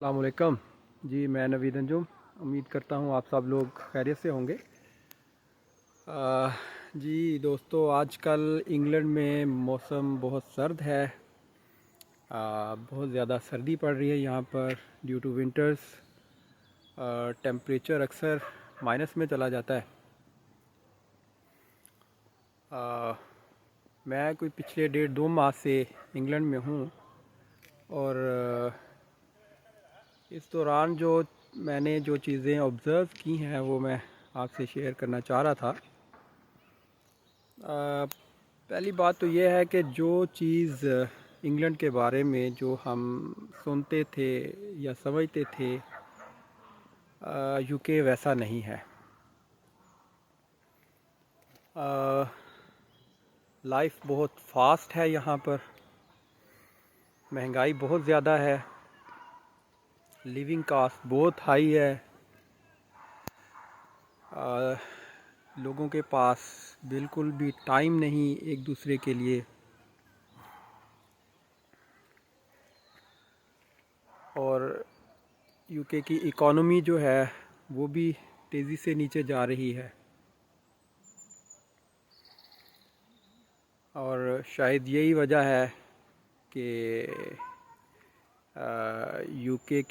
السلام علیکم جی، میں نوید انجم امید کرتا ہوں آپ سب لوگ خیریت سے ہوں گے۔ جی دوستو، آج کل انگلینڈ میں موسم بہت سرد ہے۔ بہت زیادہ سردی پڑ رہی ہے یہاں پر ڈیو ٹو ونٹرز۔ ٹیمپریچر اکثر مائنس میں چلا جاتا ہے۔ میں کوئی پچھلے 1.5-2 ماہ سے انگلینڈ میں ہوں، اور اس دوران میں نے جو چیزیں آبزرو کی ہیں وہ میں آپ سے شیئر کرنا چاہ رہا تھا۔ پہلی بات تو یہ ہے کہ جو چیز انگلینڈ کے بارے میں جو ہم سنتے تھے یا سمجھتے تھے، یو کے ویسا نہیں ہے۔ لائف بہت فاسٹ ہے یہاں پر، مہنگائی بہت زیادہ ہے، لیونگ کاسٹ بہت ہائی ہے، لوگوں کے پاس بالکل بھی ٹائم نہیں ایک دوسرے کے لیے، اور یو کے کی اکانومی جو ہے وہ بھی تیزی سے نیچے جا رہی ہے، اور شاید یہی وجہ ہے کہ یو کے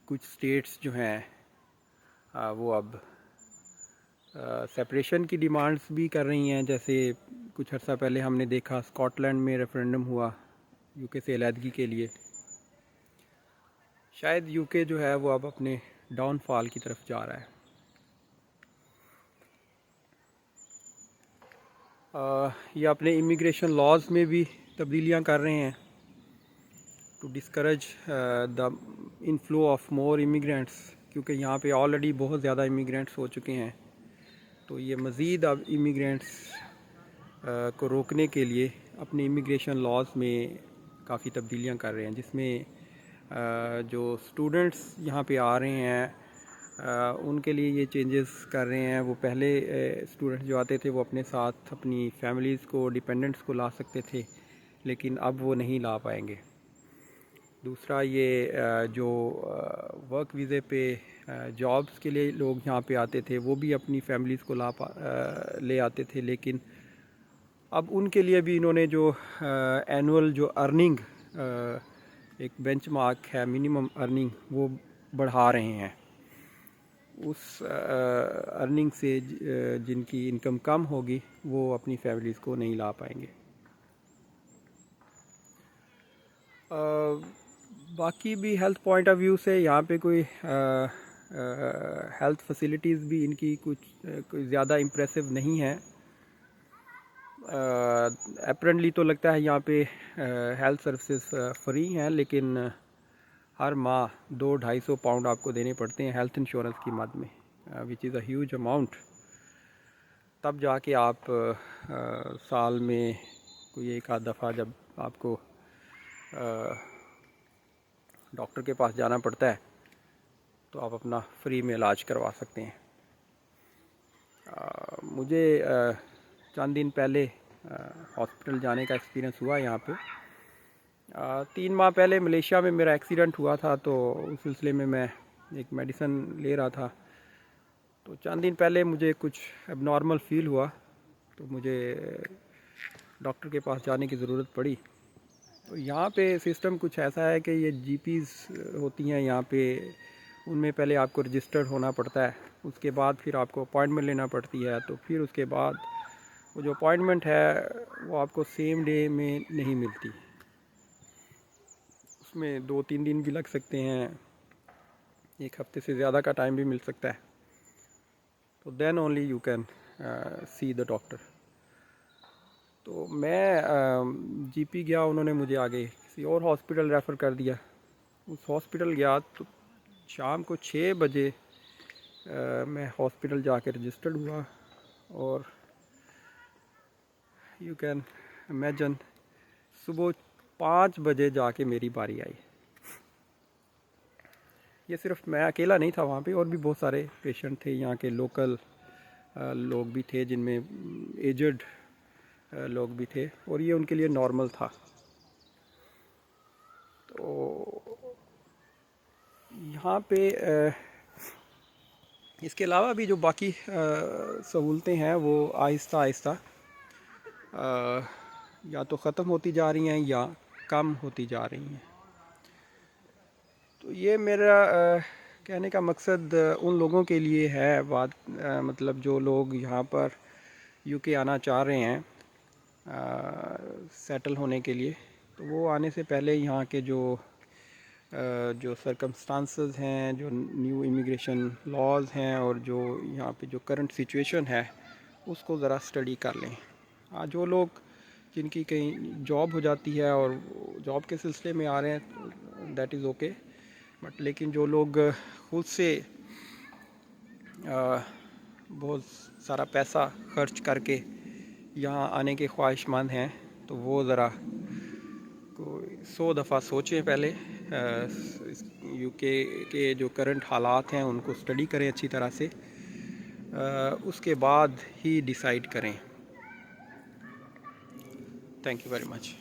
کچھ سٹیٹس جو ہیں وہ اب سیپریشن کی ڈیمانڈز بھی کر رہی ہیں۔ جیسے کچھ عرصہ پہلے ہم نے دیکھا اسکاٹ لینڈ میں ریفرینڈم ہوا یو کے سے علیحدگی کے لیے۔ شاید یو کے جو ہے وہ اب اپنے ڈاؤن فال کی طرف جا رہا ہے۔ یہ اپنے امیگریشن لاز میں بھی تبدیلیاں کر رہے ہیں to discourage the inflow of more immigrants, کیونکہ یہاں پہ آلریڈی بہت زیادہ امیگرینٹس ہو چکے ہیں، تو یہ مزید اب امیگرینٹس کو روکنے کے لیے اپنے امیگریشن لاز میں کافی تبدیلیاں کر رہے ہیں، جس میں جو اسٹوڈنٹس یہاں پہ آ رہے ہیں ان کے لیے یہ چینجز کر رہے ہیں۔ وہ پہلے اسٹوڈنٹ جو آتے تھے وہ اپنے ساتھ اپنی فیملیز کو، ڈیپینڈنٹس کو لا سکتے تھے، لیکن اب وہ نہیں لا پائیں گے۔ دوسرا، یہ جو ورک ویزے پہ جابس کے لیے لوگ یہاں پہ آتے تھے وہ بھی اپنی فیملیز کو لے آتے تھے، لیکن اب ان کے لیے بھی انہوں نے جو اینول جو ارننگ ایک بینچ مارک ہے منیمم ارننگ، وہ بڑھا رہے ہیں۔ اس ارننگ سے جن کی انکم کم ہوگی وہ اپنی فیملیز کو نہیں لا پائیں گے۔ باقی بھی ہیلتھ پوائنٹ آف ویو سے یہاں پہ کوئی ہیلتھ فیسلٹیز بھی ان کی کوئی زیادہ امپریسو نہیں ہیں۔ اپرنٹلی تو لگتا ہے یہاں پہ ہیلتھ سروسز فری ہیں، لیکن ہر ماہ 200-250 پاؤنڈ آپ کو دینے پڑتے ہیں ہیلتھ انشورنس کی مد میں، وچ از اے ہیوج اماؤنٹ۔ تب جا کے آپ سال میں کوئی ایک آدھ دفعہ جب آپ کو ڈاکٹر کے پاس جانا پڑتا ہے تو آپ اپنا فری میں علاج کروا سکتے ہیں۔ مجھے چند دن پہلے ہاسپٹل جانے کا ایکسپیرینس ہوا یہاں پہ۔ 3 ماہ پہلے ملیشیا میں میرا ایکسیڈنٹ ہوا تھا، تو اس سلسلے میں میں ایک میڈیسن لے رہا تھا، تو چند دن پہلے مجھے کچھ اب نارمل فیل ہوا، تو مجھے ڈاکٹر کے پاس جانے کی ضرورت پڑی۔ تو یہاں پہ سسٹم کچھ ایسا ہے کہ یہ جی پیز ہوتی ہیں یہاں پہ، ان میں پہلے آپ کو رجسٹرڈ ہونا پڑتا ہے، اس کے بعد پھر آپ کو اپوائنٹمنٹ لینا پڑتی ہے، تو پھر اس کے بعد وہ جو اپوائنٹمنٹ ہے وہ آپ کو سیم ڈے میں نہیں ملتی، اس میں 2-3 دن بھی لگ سکتے ہیں، 1 ہفتے سے زیادہ کا ٹائم بھی مل سکتا ہے، تو then only you can see the doctor. تو میں جی پی گیا، انہوں نے مجھے آگے کسی اور ہاسپٹل ریفر کر دیا۔ اس ہاسپٹل گیا تو شام کو 6 بجے میں ہاسپٹل جا کے رجسٹرڈ ہوا، اور یو کین امیجن صبح 5 بجے جا کے میری باری آئی۔ یہ صرف میں اکیلا نہیں تھا وہاں پہ، اور بھی بہت سارے پیشنٹ تھے، یہاں کے لوکل لوگ بھی تھے، جن میں ایجڈ لوگ بھی تھے، اور یہ ان کے لیے نارمل تھا۔ تو یہاں پہ اس کے علاوہ بھی جو باقی سہولتیں ہیں وہ آہستہ آہستہ یا تو ختم ہوتی جا رہی ہیں یا کم ہوتی جا رہی ہیں. تو یہ میرا کہنے کا مقصد ان لوگوں کے لیے ہے بات، مطلب جو لوگ یہاں پر یو کے آنا چاہ رہے ہیں سیٹل ہونے کے لیے، تو وہ آنے سے پہلے یہاں کے جو سرکمسٹانسز ہیں، جو نیو امیگریشن لاز ہیں، اور جو یہاں پہ جو کرنٹ سچویشن ہے اس کو ذرا اسٹڈی کر لیں. جو لوگ جن کی کہیں جاب ہو جاتی ہے اور جاب کے سلسلے میں آ رہے ہیں دیٹ از اوکے، بٹ لیکن جو لوگ خود سے بہت سارا پیسہ خرچ کر کے یہاں آنے کے خواہش مند ہیں، تو وہ ذرا 100 دفعہ سوچیں پہلے. یو کے جو کرنٹ حالات ہیں ان کو اسٹڈی کریں اچھی طرح سے، اس کے بعد ہی ڈیسائیڈ کریں. Thank you very much.